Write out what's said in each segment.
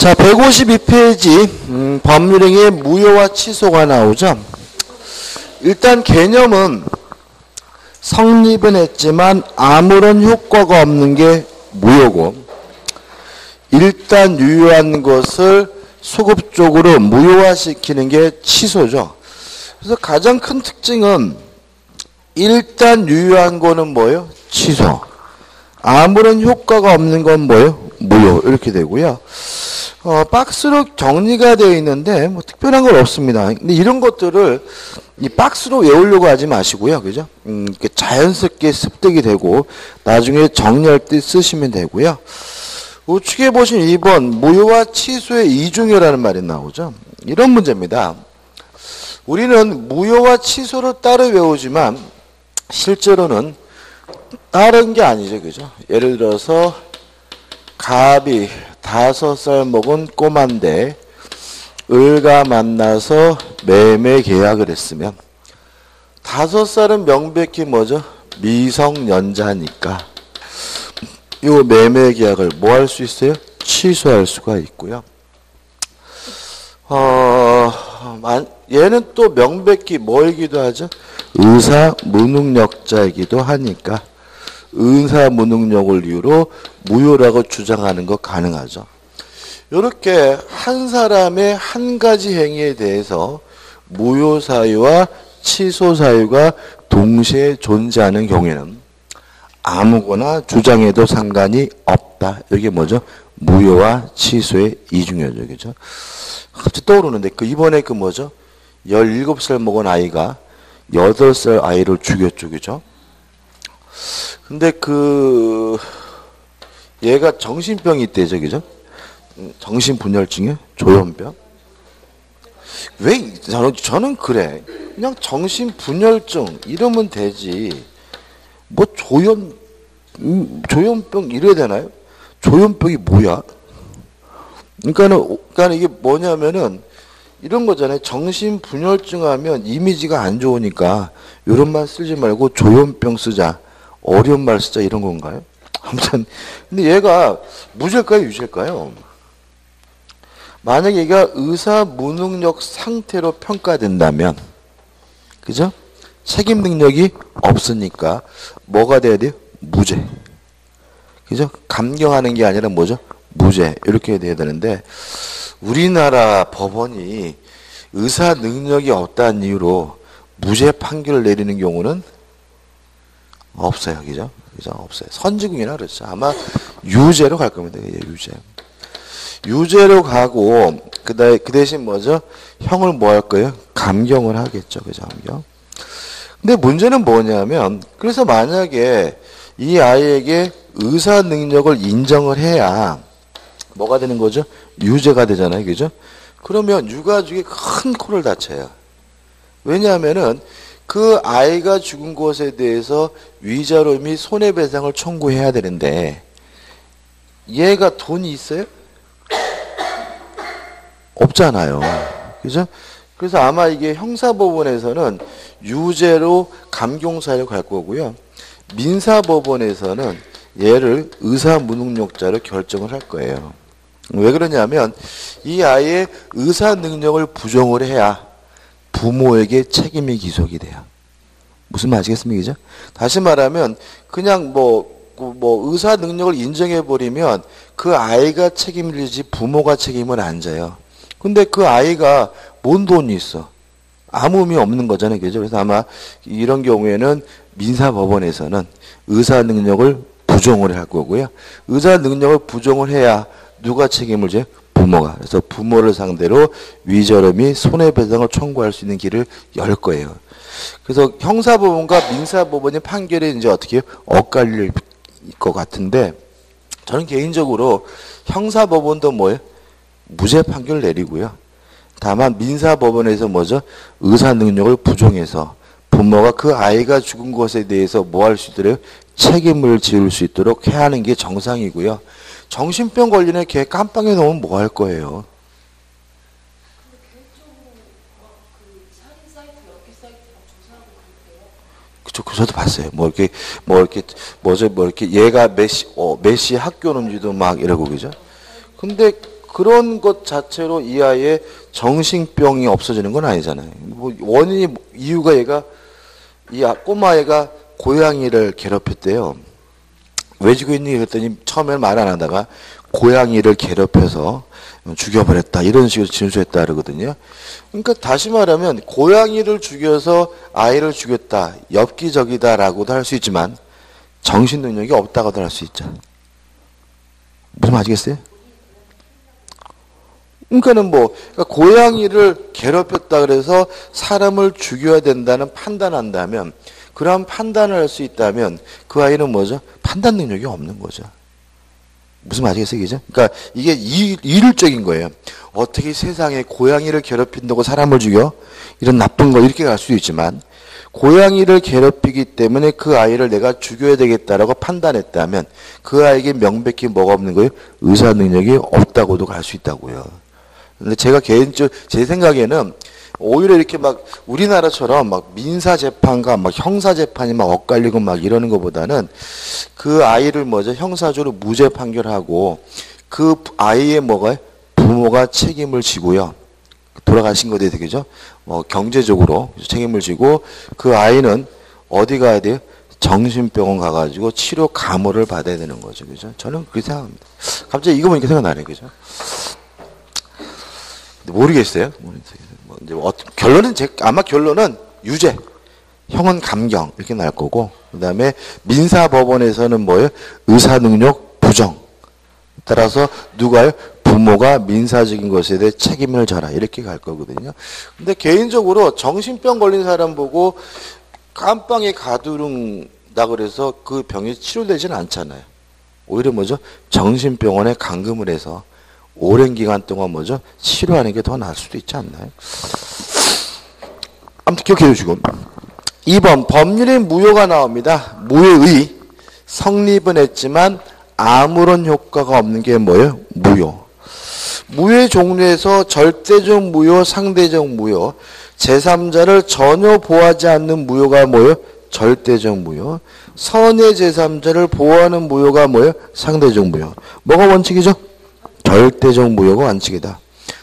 자, 152페이지 법률행위의 무효와 취소가 나오죠. 일단 개념은 성립은 했지만 아무런 효과가 없는 게 무효고, 일단 유효한 것을 소급적으로 무효화시키는 게 취소죠. 그래서 가장 큰 특징은 일단 유효한 거는 뭐예요? 취소. 아무런 효과가 없는 건 뭐예요? 무효. 이렇게 되고요. 박스로 정리가 되어 있는데 뭐 특별한 건 없습니다. 근데 이런 것들을 이 박스로 외우려고 하지 마시고요. 그죠? 이렇게 자연스럽게 습득이 되고 나중에 정리할 때 쓰시면 되고요. 우측에 보신 2번 무효와 취소의 이중효라는 말이 나오죠. 이런 문제입니다. 우리는 무효와 취소를 따로 외우지만 실제로는 다른 게 아니죠. 그죠? 예를 들어서 갑이 5살 먹은 꼬마인데 을과 만나서 매매 계약을 했으면 5살은 명백히 뭐죠? 미성년자니까 이 매매 계약을 뭐 할 수 있어요? 취소할 수가 있고요. 얘는 또 명백히 뭐이기도 하죠? 의사 무능력자이기도 하니까 의사 무능력을 이유로 무효라고 주장하는 거 가능하죠. 이렇게 한 사람의 한 가지 행위에 대해서 무효 사유와 취소 사유가 동시에 존재하는 경우에는 아무거나 주장해도 상관이 없다. 이게 뭐죠? 무효와 취소의 이중효죠. 그죠? 갑자기 떠오르는데 이번에 뭐죠? 17살 먹은 아이가 8살 아이를 죽였죠. 그죠? 근데 얘가 정신병이 있대죠. 그죠? 정신분열증이요? 조현병? 왜, 저는 그래. 그냥 정신분열증 이러면 되지. 뭐 조현병 이래야 되나요? 조현병이 뭐야? 그러니까 이게 뭐냐면은 이런 거잖아요. 정신분열증 하면 이미지가 안 좋으니까 이런 말 쓰지 말고 조현병 쓰자. 어려운 말 쓰자 이런 건가요? 아무튼 근데 얘가 무죄일까요? 유죄일까요? 만약에 얘가 의사 무능력 상태로 평가된다면 그죠? 책임 능력이 없으니까 뭐가 돼야 돼요? 무죄. 그죠? 감경하는 게 아니라 뭐죠? 무죄. 이렇게 돼야 되는데 우리나라 법원이 의사 능력이 없다는 이유로 무죄 판결을 내리는 경우는 없어요. 그죠? 그죠? 없어요. 선지국이나 그렇죠. 아마 유죄로 갈 겁니다. 유죄. 유죄로 가고 그 대신 뭐죠? 형을 뭐 할 거예요? 감경을 하겠죠. 그죠? 감경. 근데 문제는 뭐냐면 그래서 만약에 이 아이에게 의사 능력을 인정을 해야 뭐가 되는 거죠? 유죄가 되잖아요. 그죠? 그러면 유가족이 큰 코를 다쳐요. 왜냐하면은 그 아이가 죽은 것에 대해서 위자료 및 손해배상을 청구해야 되는데 얘가 돈이 있어요? 없잖아요. 그죠? 그래서 아마 이게 형사법원에서는 유죄로 감경사유로 갈 거고요. 민사법원에서는 얘를 의사무능력자로 결정을 할 거예요. 왜 그러냐면 이 아이의 의사 능력을 부정을 해야 부모에게 책임이 기속이 돼요. 무슨 말 아시겠습니까? 다시 말하면 그냥 의사 능력을 인정해 버리면 그 아이가 책임을 지지 부모가 책임을 안 져요. 근데 그 아이가 뭔 돈이 있어? 아무 의미 없는 거잖아요. 그죠? 그래서 아마 이런 경우에는 민사법원에서는 의사 능력을 부정을 할 거고요. 의사 능력을 부정을 해야 누가 책임을 져요? 부모가. 그래서 부모를 상대로 위자료 및 손해배상을 청구할 수 있는 길을 열 거예요. 그래서 형사법원과 민사법원의 판결이 이제 어떻게 엇갈릴 것 같은데 저는 개인적으로 형사법원도 뭐예요? 무죄 판결을 내리고요. 다만 민사법원에서 뭐죠? 의사 능력을 부정해서 부모가 그 아이가 죽은 것에 대해서 뭐 할 수 있도록 책임을 지을 수 있도록 해야 하는 게 정상이고요. 정신병 걸리는 걔 깜빵에 넣으면 뭐 할 거예요? 그쵸, 저도 봤어요. 얘가 메시 학교는지도 막 이러고, 그죠? 근데 그런 것 자체로 이 아이의 정신병이 없어지는 건 아니잖아요. 뭐 원인이 이유가 얘가 꼬마애가 고양이를 괴롭혔대요. 왜 죽였니? 그랬더니 처음에는 말 안 하다가 고양이를 괴롭혀서 죽여버렸다 이런 식으로 진술했다 그러거든요. 그러니까 다시 말하면 고양이를 죽여서 아이를 죽였다 엽기적이다라고도 할 수 있지만 정신 능력이 없다고도 할 수 있죠. 무슨 말 아시겠어요? 그러니까는 그러니까 고양이를 괴롭혔다 그래서 사람을 죽여야 된다는 판단한다면, 그런 판단을 할 수 있다면 그 아이는 뭐죠? 판단 능력이 없는 거죠. 무슨 말이겠어요, 그죠? 그러니까 이게 이율적인 거예요. 어떻게 세상에 고양이를 괴롭힌다고 사람을 죽여? 이런 나쁜 거 이렇게 갈 수도 있지만, 고양이를 괴롭히기 때문에 그 아이를 내가 죽여야 되겠다라고 판단했다면 그 아이에게 명백히 뭐가 없는 거예요? 의사 능력이 없다고도 갈 수 있다고요. 근데 제가 개인적으로 제 생각에는 오히려 이렇게 막 우리나라처럼 막 민사 재판과 막 형사 재판이 막 엇갈리고 막 이러는 것보다는 그 아이를 뭐죠? 형사적으로 무죄 판결하고 그 아이의 뭐가 부모가 책임을 지고요. 돌아가신 것에 대해서 그죠? 경제적으로 책임을 지고 그 아이는 어디 가야 돼요? 정신병원 가가지고 치료 감호를 받아야 되는 거죠. 그죠? 저는 그렇게 생각합니다. 갑자기 이거 보니까 생각나네요. 그죠? 모르겠어요. 결론은 아마 결론은 유죄, 형은 감경 이렇게 날 거고, 그다음에 민사법원에서는 뭐예요? 의사 능력 부정. 따라서 누가요? 부모가 민사적인 것에 대해 책임을 져라 이렇게 갈 거거든요. 근데 개인적으로 정신병 걸린 사람 보고 깜빵에 가두른다 그래서 그 병이 치료되지는 않잖아요. 오히려 뭐죠? 정신병원에 감금을 해서 오랜 기간 동안 뭐죠? 치료하는 게 더 나을 수도 있지 않나요? 아무튼 기억해 주시고. 2번 법률의 무효가 나옵니다. 무효의 성립은 했지만 아무런 효과가 없는 게 뭐예요? 무효. 무효의 종류에서 절대적 무효, 상대적 무효. 제3자를 전혀 보호하지 않는 무효가 뭐예요? 절대적 무효. 선의 제3자를 보호하는 무효가 뭐예요? 상대적 무효. 뭐가 원칙이죠? 절대적 무효가 원칙이다.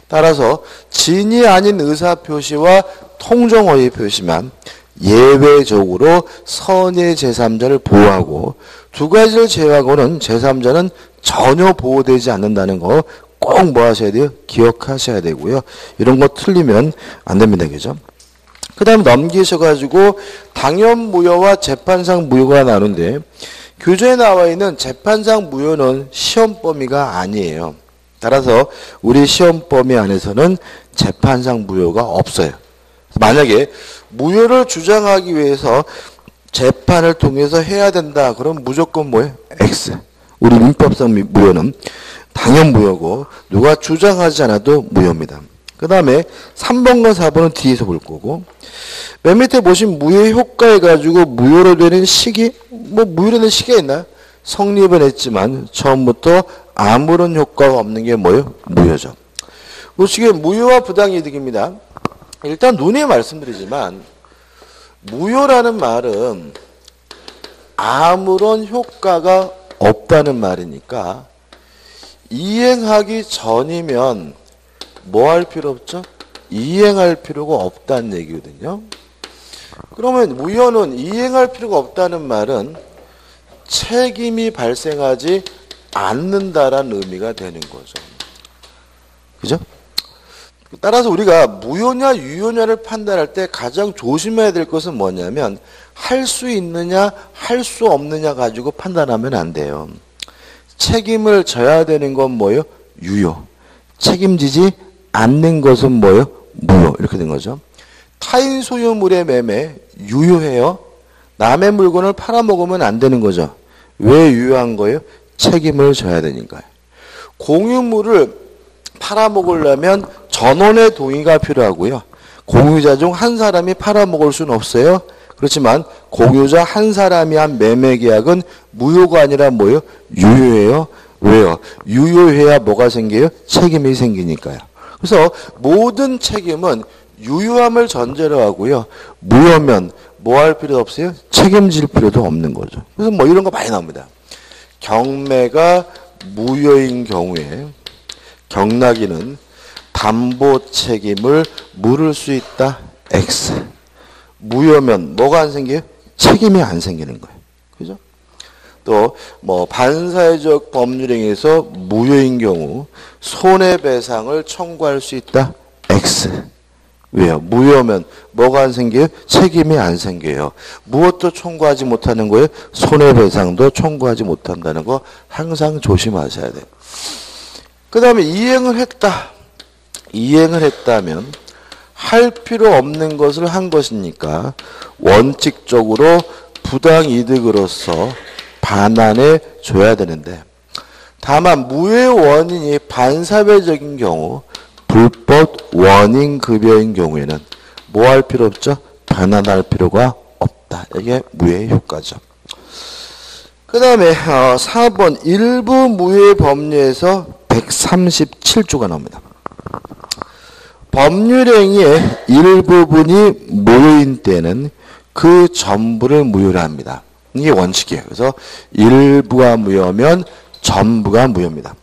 따라서 진이 아닌 의사표시와 통정어의 표시만 예외적으로 선의 제3자를 보호하고 두 가지를 제외하고는 제3자는 전혀 보호되지 않는다는 거 꼭 뭐 하셔야 돼요? 기억하셔야 되고요. 이런 거 틀리면 안 됩니다. 그죠? 그 다음 넘기셔가지고 당연무효와 재판상 무효가 나오는데 교재에 나와 있는 재판상 무효는 시험 범위가 아니에요. 따라서 우리 시험 범위 안에서는 재판상 무효가 없어요. 만약에 무효를 주장하기 위해서 재판을 통해서 해야 된다. 그럼 무조건 뭐예요? X. 우리 민법상 무효는 당연 무효고 누가 주장하지 않아도 무효입니다. 그 다음에 3번과 4번은 뒤에서 볼 거고, 맨 밑에 보신 무효의 효과에 가지고 무효로 되는 시기, 무효로 되는 시기가 있나요? 성립은 했지만 처음부터 아무런 효과가 없는 게 뭐예요? 무효죠. 보시기에 무효와 부당이득입니다. 일단 눈에 말씀드리지만 무효라는 말은 아무런 효과가 없다는 말이니까 이행하기 전이면 뭐 할 필요 없죠? 이행할 필요가 없다는 얘기거든요. 그러면 무효는 이행할 필요가 없다는 말은 책임이 발생하지 않는다라는 의미가 되는 거죠. 그죠? 따라서 우리가 무효냐 유효냐를 판단할 때 가장 조심해야 될 것은 뭐냐면 할 수 있느냐 할 수 없느냐 가지고 판단하면 안 돼요. 책임을 져야 되는 건 뭐예요? 유효. 책임지지 않는 것은 뭐예요? 무효. 이렇게 된 거죠. 타인 소유물의 매매 유효해요. 남의 물건을 팔아먹으면 안 되는 거죠. 왜 유효한 거예요? 책임을 져야 되니까요. 공유물을 팔아먹으려면 전원의 동의가 필요하고요. 공유자 중 한 사람이 팔아먹을 수는 없어요. 그렇지만 공유자 한 사람이 한 매매 계약은 무효가 아니라 뭐예요? 유효해요. 왜요? 유효해야 뭐가 생겨요? 책임이 생기니까요. 그래서 모든 책임은 유효함을 전제로 하고요. 무효면 뭐 할 필요 없어요? 책임질 필요도 없는 거죠. 그래서 이런 거 많이 나옵니다. 경매가 무효인 경우에 경락이는 담보 책임을 물을 수 있다. X. 무효면 뭐가 안 생겨요? 책임이 안 생기는 거예요. 그죠? 또 뭐 반사회적 법률행위에서 무효인 경우 손해배상을 청구할 수 있다. X. 왜요? 무효면 뭐가 안 생겨요? 책임이 안 생겨요. 무엇도 청구하지 못하는 거예요? 손해배상도 청구하지 못한다는 거 항상 조심하셔야 돼요. 그 다음에 이행을 했다. 이행을 했다면 할 필요 없는 것을 한 것이니까 원칙적으로 부당이득으로서 반환해 줘야 되는데, 다만 무효의 원인이 반사회적인 경우 불법 원인급여인 경우에는 뭐 할 필요 없죠? 반환할 필요가 없다. 이게 무효의 효과죠. 그 다음에 4번 일부 무효의 법률에서 137조가 나옵니다. 법률행위의 일부분이 무효인 때는 그 전부를 무효로 합니다. 이게 원칙이에요. 그래서 일부가 무효면 전부가 무효입니다.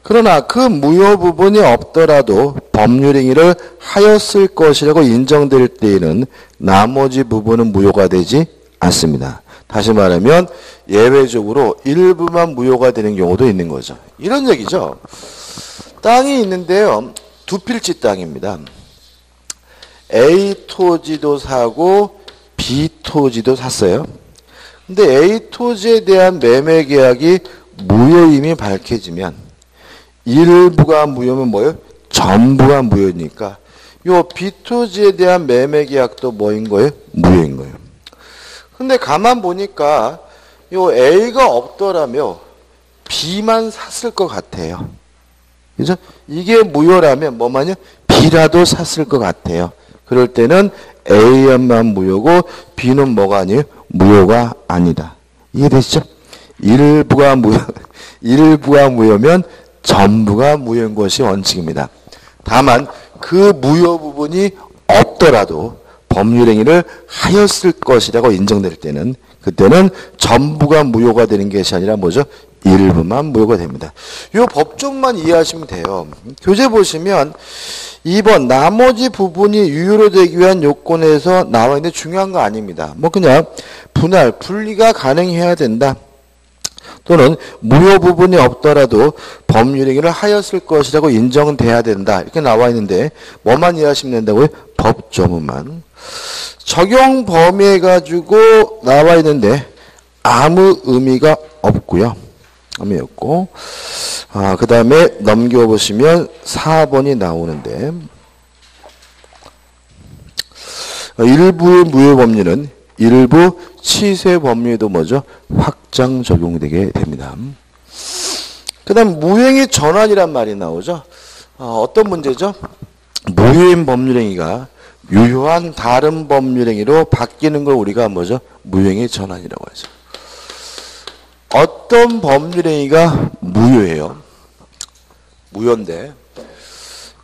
그러나 그 무효 부분이 없더라도 법률행위를 하였을 것이라고 인정될 때에는 나머지 부분은 무효가 되지 않습니다. 다시 말하면 예외적으로 일부만 무효가 되는 경우도 있는 거죠. 이런 얘기죠. 땅이 있는데요. 두 필지 땅입니다. A 토지도 사고 B 토지도 샀어요. 근데 A 토지에 대한 매매 계약이 무효임이 밝혀지면 일부가 무효면 뭐예요? 전부가 무효니까 요 B 토지에 대한 매매 계약도 뭐인 거예요? 무효인 거예요. 근데 가만 보니까 요 A가 없더라면 B만 샀을 것 같아요. 그죠? 이게 무효라면 뭐만요? B라도 샀을 것 같아요. 그럴 때는 A만 무효고 B는 뭐가 아니에요? 무효가 아니다. 이해되시죠? 일부가 무효면 전부가 무효인 것이 원칙입니다. 다만 그 무효 부분이 없더라도 법률행위를 하였을 것이라고 인정될 때는 그때는 전부가 무효가 되는 것이 아니라 뭐죠? 일부만 무효가 됩니다. 이 법조문만 이해하시면 돼요. 교재 보시면 2번 나머지 부분이 유효로 되기 위한 요건에서 나와 있는데 중요한 거 아닙니다. 뭐 그냥 분리가 가능해야 된다. 또는 무효 부분이 없더라도 법률행위를 하였을 것이라고 인정돼야 된다. 이렇게 나와 있는데 뭐만 이해하시면 된다고요? 법조문만. 적용 범위해 가지고 나와 있는데 아무 의미가 없고요. 의미 없고. 그 다음에 넘겨보시면 4번이 나오는데 일부의 무효 법률은 일부 취세 법률에도 뭐죠? 확장 적용되게 됩니다. 그 다음 무효행위 전환이란 말이 나오죠. 어떤 문제죠? 무효인 법률행위가 유효한 다른 법률행위로 바뀌는 걸 우리가 뭐죠? 무효행위 전환이라고 하죠. 어떤 법률행위가 무효예요? 무효인데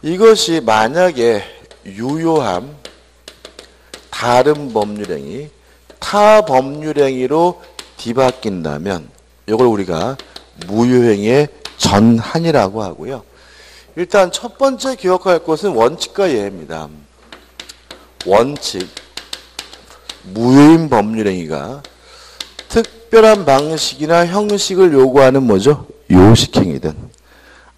이것이 만약에 유효한 다른 법률행위, 타 법률행위로 뒤바뀐다면 이걸 우리가 무효행위의 전환이라고 하고요. 일단 첫 번째 기억할 것은 원칙과 예입니다. 원칙, 무효인 법률행위가 특별한 방식이나 형식을 요구하는 뭐죠? 요식행위든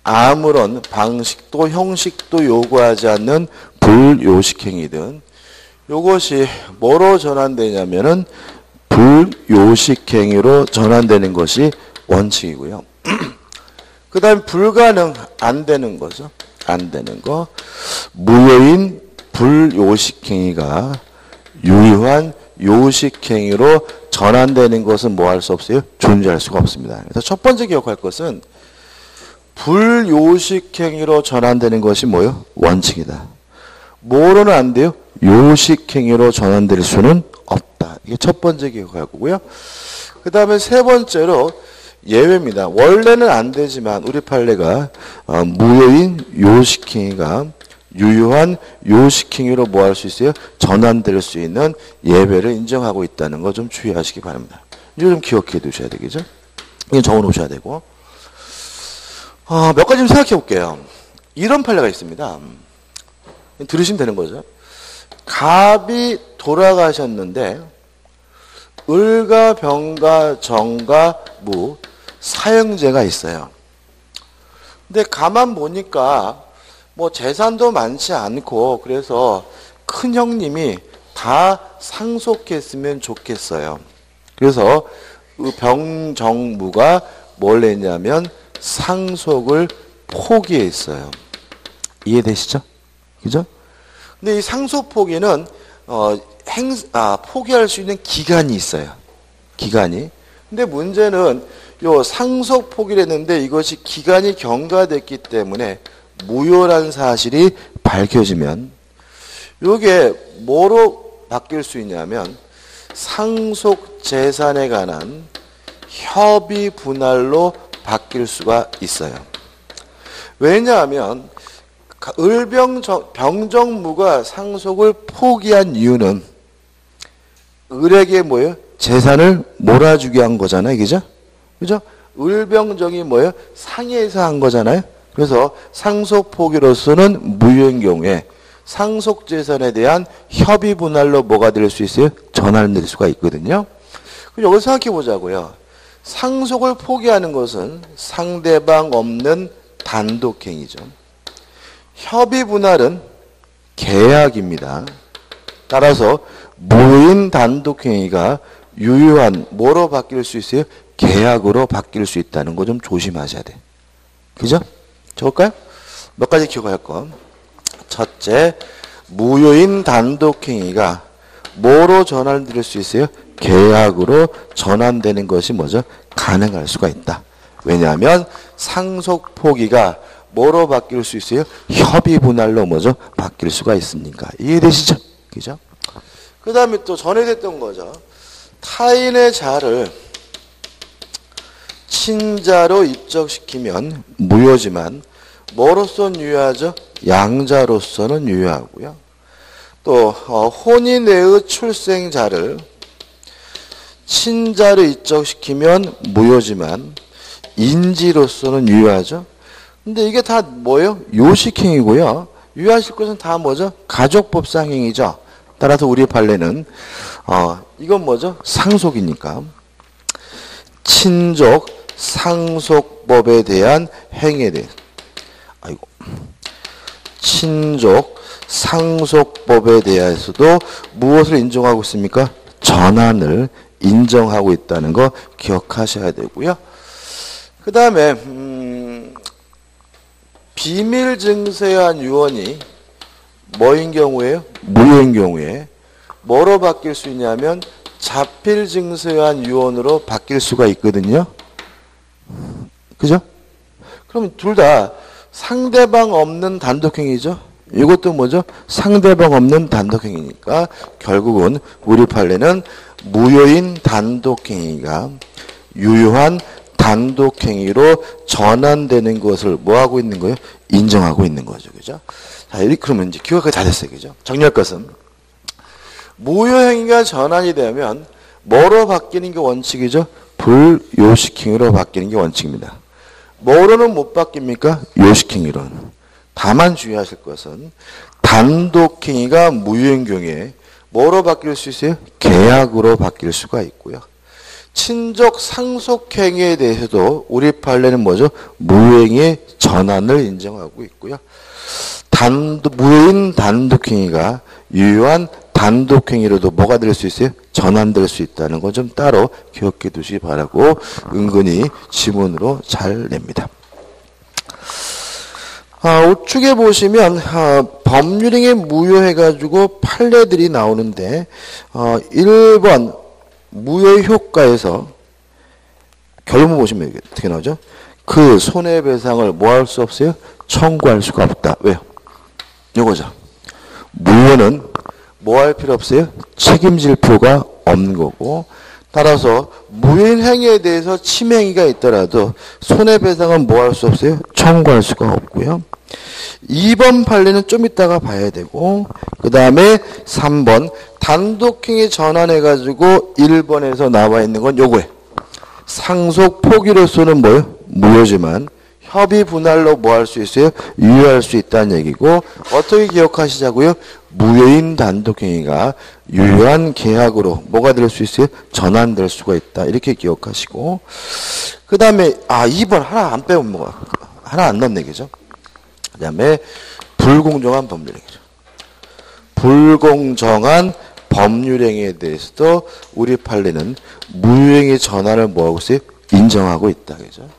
아무런 방식도 형식도 요구하지 않는 불요식행위든 이것이 뭐로 전환되냐면은 불요식행위로 전환되는 것이 원칙이고요. 그 다음에 불가능, 안 되는 거죠. 안 되는 거. 무효인 불요식행위가 유효한 요식행위로 전환되는 것은 뭐 할 수 없어요? 존재할 수가 없습니다. 그래서 첫 번째 기억할 것은 불요식행위로 전환되는 것이 뭐예요? 원칙이다. 뭐로는 안 돼요? 요식행위로 전환될 수는 없다. 이게 첫 번째 기억할 거고요. 그 다음에 세 번째로 예외입니다. 원래는 안 되지만 우리 판례가 무효인 요식행위가 유효한 요식행위로 뭐 할 수 있어요? 전환될 수 있는 예외를 인정하고 있다는 거 좀 주의하시기 바랍니다. 이거 좀 기억해 두셔야 되겠죠? 이건 적어 놓으셔야 되고. 몇 가지 좀 생각해 볼게요. 이런 판례가 있습니다. 들으시면 되는 거죠. 갑이 돌아가셨는데 을과 병과 정과 무 사형제가 있어요. 근데 가만 보니까 뭐 재산도 많지 않고 그래서 큰 형님이 다 상속했으면 좋겠어요. 그래서 병정무가 뭘 했냐면 상속을 포기했어요. 이해되시죠? 그죠? 근데 이 상속 포기는 포기할 수 있는 기간이 있어요. 기간이. 근데 문제는 요 상속 포기를 했는데 이것이 기간이 경과됐기 때문에 무효란 사실이 밝혀지면 요게 뭐로 바뀔 수 있냐면 상속 재산에 관한 협의 분할로 바뀔 수가 있어요. 왜냐하면 병정무가 상속을 포기한 이유는 을에게 뭐예요? 재산을 몰아주게 한 거잖아요. 그죠? 그죠? 을병정이 뭐예요? 상해에서 한 거잖아요. 그래서 상속 포기로서는 무효인 경우에 상속 재산에 대한 협의 분할로 뭐가 될 수 있어요? 전환을 낼 수가 있거든요. 그럼 여기서 생각해 보자고요. 상속을 포기하는 것은 상대방 없는 단독행위죠. 협의 분할은 계약입니다. 따라서 무효인 단독행위가 유효한 뭐로 바뀔 수 있어요? 계약으로 바뀔 수 있다는 거 좀 조심하셔야 돼. 그죠? 적을까요? 몇 가지 기억할 거. 첫째, 무효인 단독행위가 뭐로 전환될 수 있어요? 계약으로 전환되는 것이 뭐죠? 가능할 수가 있다. 왜냐하면 상속 포기가 뭐로 바뀔 수 있어요? 협의 분할로 뭐죠? 바뀔 수가 있으니까. 이해되시죠? 그죠? 그 다음에 또 전에 됐던 거죠. 타인의 자를 친자로 입적시키면 무효지만 뭐로서는 유효하죠? 양자로서는 유효하고요. 또 혼인외의 출생자를 친자로 입적시키면 무효지만 인지로서는 유효하죠. 근데 이게 다 뭐예요? 요식행위고요. 유효하실 것은 다 뭐죠? 가족법상행위죠. 따라서 우리 판례는 이건 뭐죠? 상속이니까 친족 상속법에 대한 행위에 대해서 친족 상속법에 대해서도 무엇을 인정하고 있습니까? 전환을 인정하고 있다는 거 기억하셔야 되고요. 그 다음에 비밀 증세한 유언이 뭐인 경우에요? 무효인 경우에 뭐로 바뀔 수 있냐면 자필 증세한 유언으로 바뀔 수가 있거든요. 그죠? 그럼 둘 다 상대방 없는 단독행위죠. 이것도 뭐죠? 상대방 없는 단독행위니까 결국은 우리 판례는 무효인 단독행위가 유효한 단독행위로 전환되는 것을 뭐하고 있는 거예요? 인정하고 있는 거죠. 그죠? 자, 이렇게 그러면 이제 기억이 다 됐어요. 그죠? 정리할 것은 무효행위가 전환이 되면 뭐로 바뀌는 게 원칙이죠? 불요식행위로 바뀌는 게 원칙입니다. 뭐로는 못 바뀝니까? 요식행위로는. 다만 주의하실 것은 단독행위가 무효인 경우에 뭐로 바뀔 수 있어요? 계약으로 바뀔 수가 있고요. 친족 상속행위에 대해서도 우리 판례는 뭐죠? 무효행위의 전환을 인정하고 있고요. 무효인 단독행위가 유효한 단독행위로도 뭐가 될 수 있어요? 전환될 수 있다는 건 좀 따로 기억해 두시기 바라고 은근히 지문으로 잘 냅니다. 우측에 보시면 법률행위 무효해가지고 판례들이 나오는데 1번 무효의 효과에서 결론 보시면 어떻게 나오죠? 그 손해배상을 뭐 할 수 없어요? 청구할 수가 없다. 왜요? 요거죠. 무효는 뭐 할 필요 없어요? 책임질 필요가 없는 거고, 따라서 무효인 행위에 대해서 침해행위가 있더라도 손해배상은 뭐 할 수 없어요? 청구할 수가 없고요. 2번 판례는 좀 이따가 봐야 되고, 그 다음에 3번 단독행위 전환해가지고 1번에서 나와 있는 건 요거예요. 상속 포기로서는 뭐예요? 무효지만 협의 분할로 뭐 할 수 있어요? 유효할 수 있다는 얘기고, 어떻게 기억하시자고요? 무효인 단독행위가 유효한 계약으로 뭐가 될 수 있어요? 전환될 수가 있다. 이렇게 기억하시고, 그 다음에 2번 하나 안 빼면 하나 안 넣네, 그죠? 그 다음에 불공정한 법률행위죠. 불공정한 법률행위에 대해서도 우리 판례는 무효행위 전환을 뭐하고 있어요? 인정하고 있다, 그죠?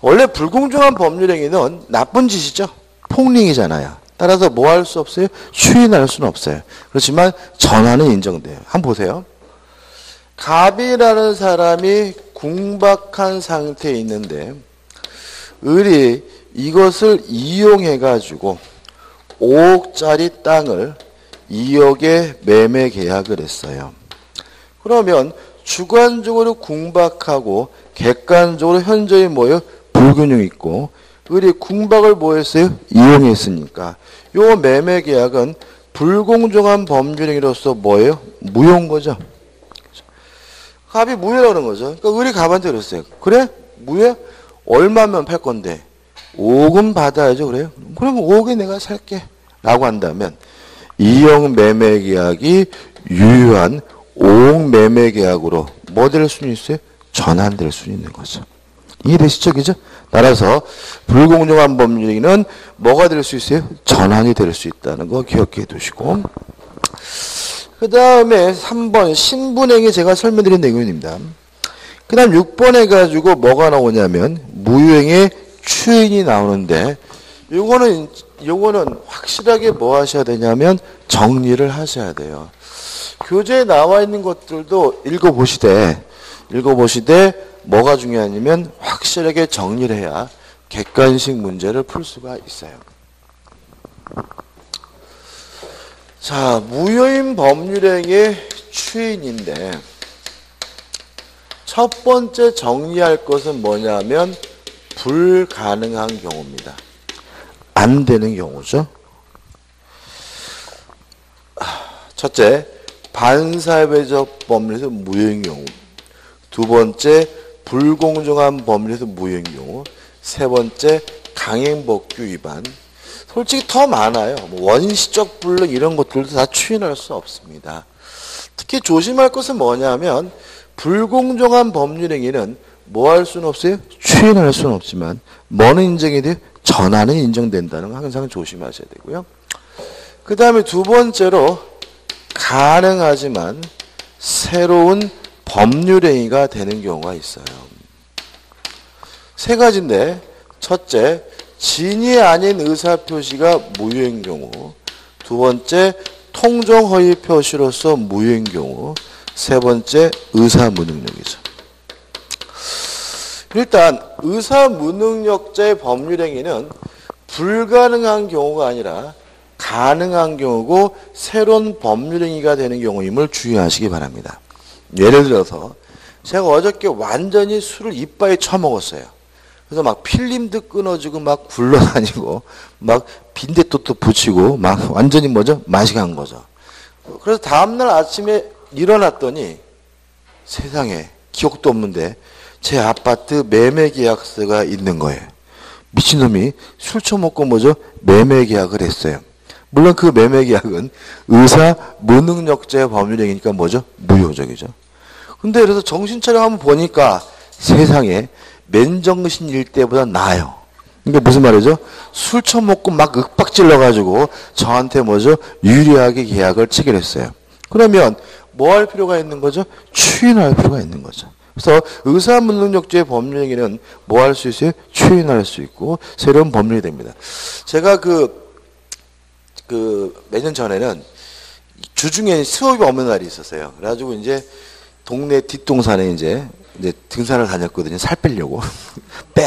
원래 불공정한 법률행위는 나쁜 짓이죠. 폭행이잖아요. 따라서 뭐 할 수 없어요? 추인할 수는 없어요. 그렇지만 전환은 인정돼요. 한번 보세요. 갑이라는 사람이 궁박한 상태에 있는데 을이 이것을 이용해 가지고 5억짜리 땅을 2억에 매매 계약을 했어요. 그러면 주관적으로 궁박하고 객관적으로 현저히 뭐예요? 불균형이 있고, 을이 궁박을 뭐 했어요? 이용했으니까 요 매매 계약은 불공정한 법률행위로서 뭐예요? 무효인 거죠. 갑이 무효라는 거죠. 그러니까 을이 갑한테 그랬어요. 그래? 무효? 얼마면 팔 건데? 5억은 받아야죠. 그래요? 그럼 5억에 내가 살게 라고 한다면 2억 매매 계약이 유효한 5억 매매 계약으로 뭐 될 수는 있어요? 전환될 수 있는 거죠. 이해되시죠? 그죠? 따라서 불공정한 법률행위는 뭐가 될 수 있어요? 전환이 될 수 있다는 거 기억해 두시고, 그 다음에 3번 신분행위 제가 설명드린 내용입니다. 그 다음 6번 해가지고 뭐가 나오냐면 무효행위 추인이 나오는데, 요거는 확실하게 뭐 하셔야 되냐면 정리를 하셔야 돼요. 교재에 나와 있는 것들도 읽어보시되 뭐가 중요하냐면 확실하게 정리를 해야 객관식 문제를 풀 수가 있어요. 자, 무효인 법률행위의 추인인데 첫 번째 정리할 것은 뭐냐면 불가능한 경우입니다. 안 되는 경우죠. 첫째, 반사회적 법률에서 무효인 경우. 두 번째, 불공정한 법률에서 무효인 경우. 세 번째, 강행법규 위반. 솔직히 더 많아요. 원시적 불능 이런 것들도 다 추인할 수 없습니다. 특히 조심할 것은 뭐냐면 불공정한 법률행위는 뭐 할 수는 없어요? 추인할 수는 없지만 뭐는 인정이 돼요? 전환은 인정된다는 거 항상 조심하셔야 되고요. 그 다음에 두 번째로 가능하지만 새로운 법률행위가 되는 경우가 있어요. 세 가지인데 첫째, 진위 아닌 의사표시가 무효인 경우. 두 번째, 통정허위 표시로서 무효인 경우. 세 번째, 의사무능력이죠. 일단 의사무능력자의 법률행위는 불가능한 경우가 아니라 가능한 경우고 새로운 법률행위가 되는 경우임을 주의하시기 바랍니다. 예를 들어서 제가 어저께 완전히 술을 이빨에 처먹었어요. 그래서 막 필름도 끊어지고 막 굴러다니고 막 빈대떡도 붙이고 막 완전히 뭐죠? 맛이 간 거죠. 그래서 다음날 아침에 일어났더니 세상에 기억도 없는데 제 아파트 매매 계약서가 있는 거예요. 미친놈이 술 처먹고 뭐죠? 매매 계약을 했어요. 물론 그 매매 계약은 의사 무능력자의 법률행위니까 뭐죠? 무효적이죠. 근데 그래서 정신 차려 한번 보니까 세상에 맨정신일 때보다 나아요. 그러니까 무슨 말이죠? 술 처먹고 막 윽박질러가지고 저한테 뭐죠? 유리하게 계약을 체결했어요. 그러면 뭐 할 필요가 있는 거죠? 추인할 필요가 있는 거죠. 그래서 의사무능력자의 법률행위는 뭐 할 수 있어요? 추인할 수 있고 새로운 법률이 됩니다. 제가 몇 년 전에는 주중에 수업이 없는 날이 있었어요. 그래가지고 이제 동네 뒷동산에 이제 등산을 다녔거든요. 살 빼려고.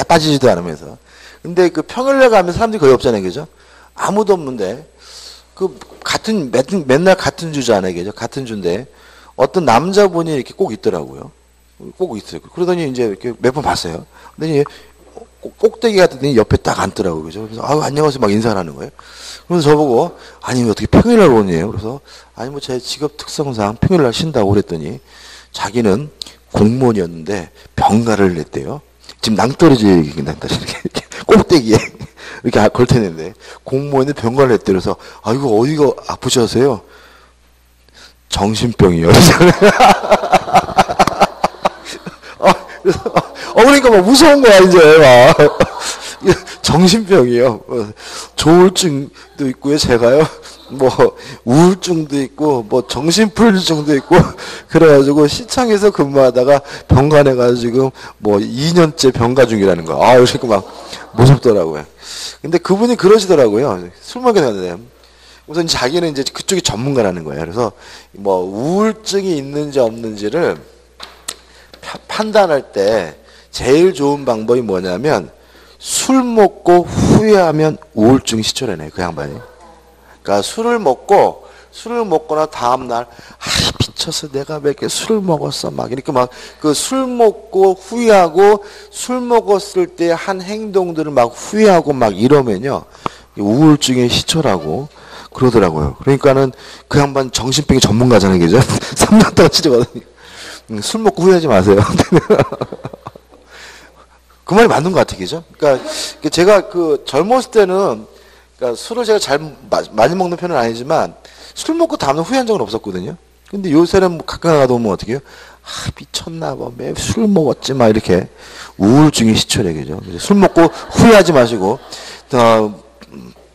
빠지지도 않으면서. 근데 그 평일날 가면 사람들이 거의 없잖아요. 그죠? 아무도 없는데, 맨날 같은 주잖아요. 그죠? 같은 주인데, 어떤 남자분이 이렇게 꼭 있더라고요. 꼭 있어요. 그러더니 이제 이렇게 몇 번 봤어요. 근데 꼭대기 같더니 옆에 딱 앉더라고요. 그죠? 그래서, 안녕하세요. 막 인사를 하는 거예요. 그래서 저보고, 아니, 어떻게 평일날 오니에요? 그래서, 아니, 제 직업 특성상 평일날 쉰다고 그랬더니, 자기는 공무원이었는데 병가를 냈대요. 지금 낭떠러지 얘기긴다. 이렇게 꼭대기에 이렇게 걸 테는데 공무원이 병가를 했대. 그래서 이거 어디가 아프셔서요? 정신병이요. 그러니까 막 무서운 거야 이제 막. 정신병이요. 조울증도 있고요. 제가요. 뭐 우울증도 있고 뭐 정신불일증도 있고 그래가지고 시청에서 근무하다가 병간해가지고 뭐 2년째 병가 중이라는 거. 그러니까 막 무섭더라고요. 근데 그분이 그러시더라고요. 술 먹였는데 우선 자기는 이제 그쪽이 전문가라는 거예요. 그래서 뭐 우울증이 있는지 없는지를 판단할 때 제일 좋은 방법이 뭐냐면 술 먹고 후회하면 우울증이 시초래네, 그 양반이. 그러니까 술을 먹거나 다음날, 미쳤어. 내가 왜 이렇게 술을 먹었어. 막, 이렇게 막, 그 술 먹고 후회하고, 술 먹었을 때 한 행동들을 막 후회하고 막 이러면요. 우울증의 시초라고 그러더라고요. 그러니까는 그 양반 정신병이 전문가잖아요, 그죠? 3년 동안 치료거든요. 술 먹고 후회하지 마세요. 그 말이 맞는 것 같아요, 그죠? 그러니까 제가 그 젊었을 때는 그러니까 술을 제가 잘 많이 먹는 편은 아니지만 술 먹고 다음날 후회한 적은 없었거든요. 근데 요새는 뭐 가끔 나가다 보면 어떻게 해요? 미쳤나 봐. 매 술 먹었지 막 이렇게 우울증이 시초래, 그죠? 술 먹고 후회하지 마시고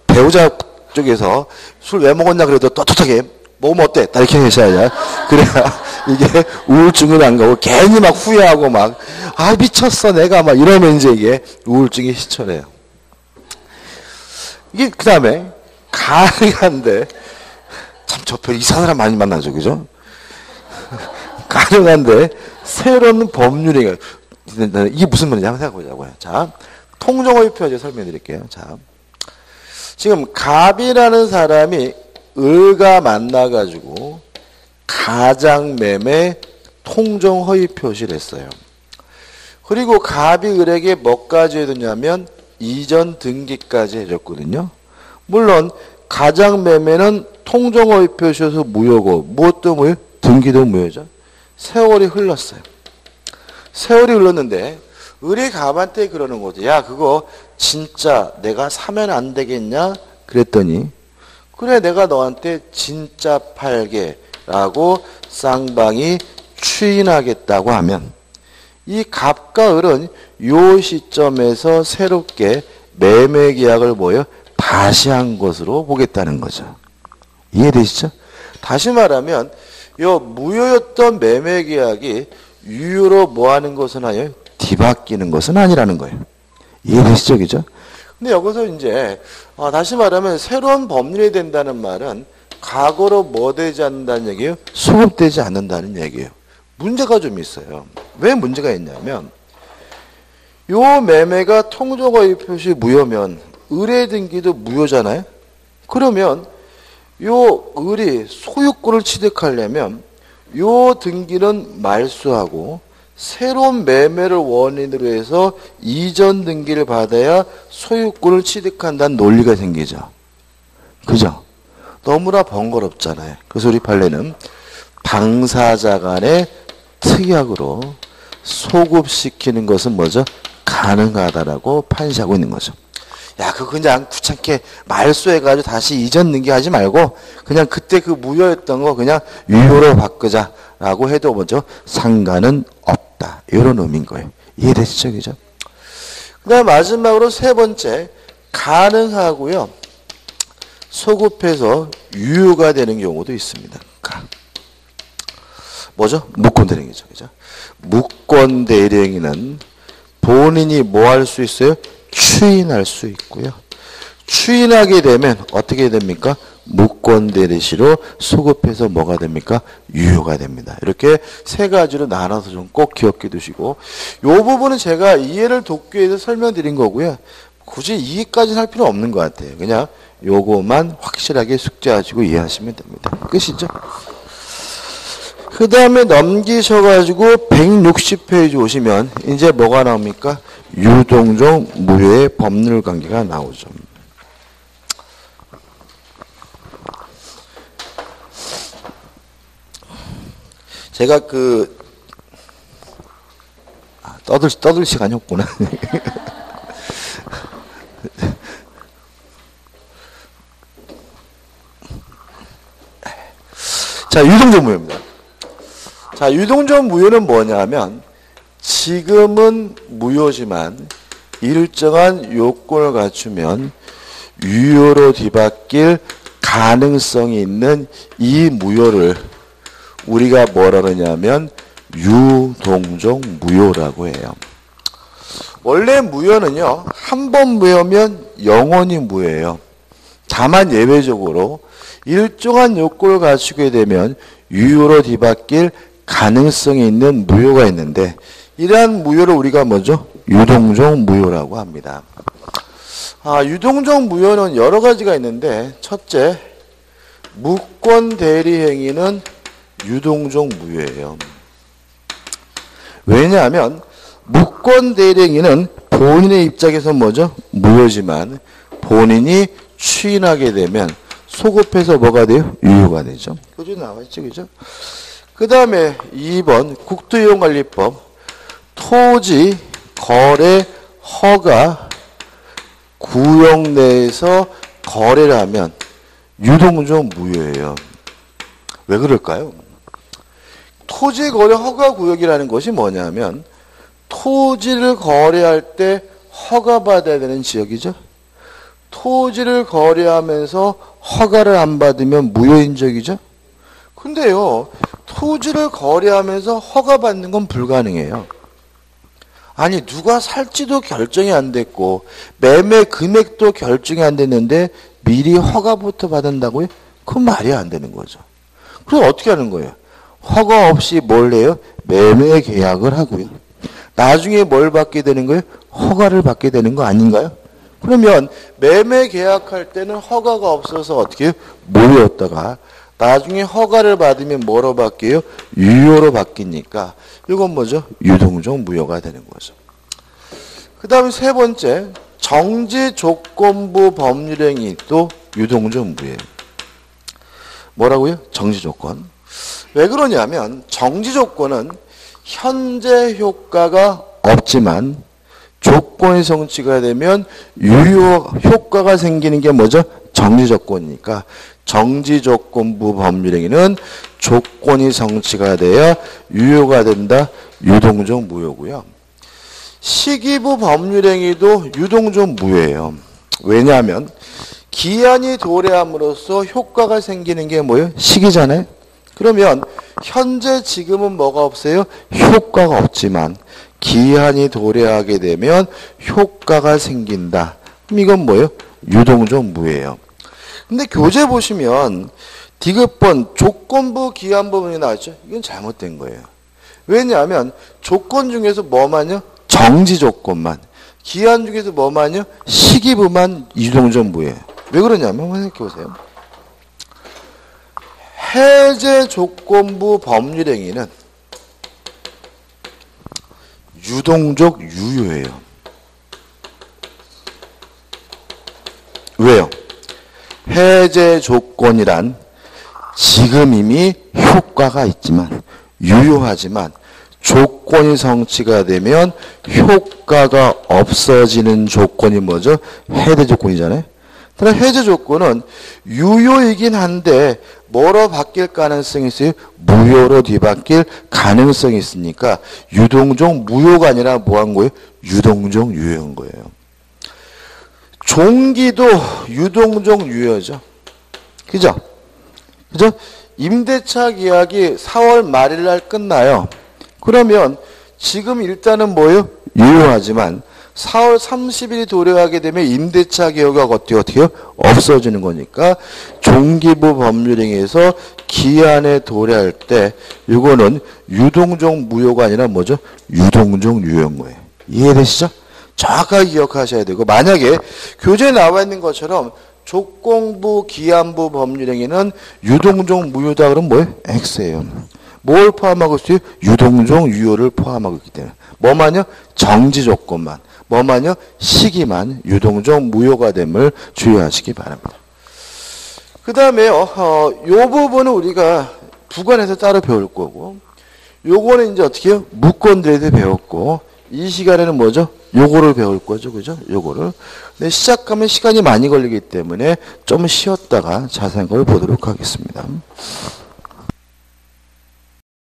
배우자 쪽에서 술 왜 먹었냐 그래도 떳떳하게 먹으면 어때? 다 이렇게 하셔야 그래야 이게 우울증은 안 가고 괜히 막 후회하고 막 미쳤어 내가 막 이러면 이제 이게 우울증이 시초래요. 이게 그 다음에 가능한데 참 저 별 이상한 사람 많이 만나죠, 그죠? 가능한데 새로운 법률이 이게 무슨 말인지 한번 생각해 보자고요. 자, 통정의 표제 설명해 드릴게요. 자, 지금 갑이라는 사람이 을과 만나가지고 가장매매 통정허위 표시를 했어요. 그리고 갑이 을에게 뭐까지 해줬냐면 이전 등기까지 해줬거든요. 물론 가장매매는 통정허위 표시여서 무효고 무엇도 무효? 등기도 무효죠. 세월이 흘렀어요. 세월이 흘렀는데 을이 갑한테 그러는 거죠. 야, 그거 진짜 내가 사면 안 되겠냐? 그랬더니 그래, 내가 너한테 진짜 팔게 라고 쌍방이 추인하겠다고 하면 이 갑과 을은 요 시점에서 새롭게 매매 계약을 다시 한 것으로 보겠다는 거죠. 이해되시죠? 다시 말하면 요 무효였던 매매 계약이 유효로 하는 것은 아니에요. 뒤바뀌는 것은 아니라는 거예요. 이해되시죠? 그죠? 근데 여기서 이제 다시 말하면 새로운 법률이 된다는 말은 과거로 되지 않는다는 얘기예요? 수급되지 않는다는 얘기예요. 문제가 좀 있어요. 왜 문제가 있냐면 요 매매가 통정허위 표시 무효면 을의 등기도 무효잖아요. 그러면 요 을이 소유권을 취득하려면 요 등기는 말소하고 새로운 매매를 원인으로 해서 이전 등기를 받아야 소유권을 취득한다는 논리가 생기죠. 그죠? 너무나 번거롭잖아요. 그래서 우리 판례는 당사자 간의 특약으로 소급시키는 것은 뭐죠? 가능하다라고 판시하고 있는 거죠. 야, 그거 그냥 귀찮게 말소해가지고 다시 이전 등기하지 말고 그냥 그때 그 무효였던 거 그냥 유효로 바꾸자라고 해도 뭐죠? 상관은 없다. 이런 의미인 거예요. 이해되시죠? 그죠? 그 다음 마지막으로 세 번째, 가능하고요. 소급해서 유효가 되는 경우도 있습니다. 뭐죠? 무권 대령이죠. 그죠? 무권 대령이는 본인이 뭐 할 수 있어요? 추인할 수 있고요. 추인하게 되면 어떻게 됩니까? 무권 대리시로 소급해서 뭐가 됩니까? 유효가 됩니다. 이렇게 세 가지로 나눠서 좀 꼭 기억해 두시고 이 부분은 제가 이해를 돕기 위해서 설명드린 거고요. 굳이 이해까지는 할 필요 없는 것 같아요. 그냥 요거만 확실하게 숙지하시고 이해하시면 됩니다. 끝이죠? 그 다음에 넘기셔가지고 160페이지 오시면 이제 뭐가 나옵니까? 유동종 무효의 법률관계가 나오죠. 제가 떠들 시간이 없구나. 자, 유동적 무효입니다. 자, 유동적 무효는 뭐냐면 지금은 무효지만 일정한 요건을 갖추면 유효로 뒤바뀔 가능성이 있는 이 무효를 우리가 뭐라 그러냐면 유동적 무효라고 해요. 원래 무효는요, 한 번 무효면 영원히 무효예요. 다만 예외적으로 일정한 요건을 갖추게 되면 유효로 뒤바뀔 가능성이 있는 무효가 있는데, 이러한 무효를 우리가 뭐죠? 유동적 무효라고 합니다. 유동적 무효는 여러 가지가 있는데, 첫째, 무권 대리 행위는 유동적 무효예요. 왜냐하면 무권 대리 행위는 본인의 입장에서 뭐죠? 무효지만 본인이 추인하게 되면 소급해서 뭐가 돼요? 유효가 되죠. 표준에 나와 있죠, 그죠? 그 다음에 2번 국토이용관리법 토지 거래 허가 구역 내에서 거래를 하면 유동적 무효예요. 왜 그럴까요? 토지 거래 허가 구역이라는 것이 뭐냐면 토지를 거래할 때 허가받아야 되는 지역이죠. 토지를 거래하면서 허가를 안 받으면 무효인 적이죠. 근데요, 토지를 거래하면서 허가받는 건 불가능해요. 아니, 누가 살지도 결정이 안 됐고 매매 금액도 결정이 안 됐는데 미리 허가부터 받는다고요? 그건 말이 안 되는 거죠. 그럼 어떻게 하는 거예요? 허가 없이 뭘 해요? 매매 계약을 하고요. 나중에 뭘 받게 되는 거예요? 허가를 받게 되는 거 아닌가요? 그러면 매매 계약할 때는 허가가 없어서 어떻게 해요? 무효였다가 나중에 허가를 받으면 뭐로 바뀌어요? 유효로 바뀌니까 이건 뭐죠? 유동적 무효가 되는 거죠. 그 다음에 세 번째, 정지조건부 법률행위 또 유동적 무효예요. 뭐라고요? 정지조건. 왜 그러냐면 정지조건은 현재 효과가 없지만 조건이 성취가 되면 유효 효과가 생기는 게 뭐죠? 정지조건이니까 정지조건부 법률행위는 조건이 성취가 돼야 유효가 된다. 유동적 무효고요. 시기부 법률행위도 유동적 무효예요. 왜냐하면 기한이 도래함으로써 효과가 생기는 게 뭐예요? 시기잖아요. 그러면 현재 지금은 뭐가 없어요? 효과가 없지만 기한이 도래하게 되면 효과가 생긴다. 그럼 이건 뭐예요? 유동적 무효예요. 근데 교재 보시면 디귿번 조건부 기한부 부분이 나왔죠. 이건 잘못된 거예요. 왜냐하면 조건 중에서 뭐만요? 정지 조건만. 기한 중에서 뭐만요? 시기부만 유동적 무효예요. 왜 그러냐면 한번 생각해 보세요. 해제 조건부 법률행위는 유동적 유효예요. 왜요? 해제 조건이란 지금 이미 효과가 있지만 유효하지만 조건이 성취가 되면 효과가 없어지는 조건이 뭐죠? 해제 조건이잖아요. 그러나 해제 조건은 유효이긴 한데 뭐로 바뀔 가능성이 있어요? 무효로 뒤바뀔 가능성이 있으니까 유동적 무효가 아니라 뭐 한 거예요? 유동적 유효한 거예요. 종기도 유동적 유효죠. 그죠? 그죠? 임대차 계약이 4월 말일 날 끝나요. 그러면 지금 일단은 뭐예요? 유효하지만 4월 30일이 도래하게 되면 임대차 계약이 어떻게 해요? 없어지는 거니까 종기부 법률행위에서 기한에 도래할 때 이거는 유동적 무효가 아니라 뭐죠? 유동적 유효인 거예요. 이해되시죠? 정확하게 기억하셔야 되고 만약에 교재에 나와 있는 것처럼 조건부 기한부 법률행위는 유동적 무효다 그러면 뭐예요? X예요. 뭘 포함하고 있어요? 유동적 유효를 포함하고 있기 때문에 뭐만요? 정지 조건만 뭐만요? 시기만 유동적 무효가 됨을 주의하시기 바랍니다. 그 다음에요. 요 부분은 우리가 부관에서 따로 배울 거고 요거는 이제 어떻게 해요? 무권들에서 배웠고 이 시간에는 뭐죠? 요거를 배울 거죠. 그죠? 요거를. 근데 시작하면 시간이 많이 걸리기 때문에 좀 쉬었다가 자세한 걸 보도록 하겠습니다.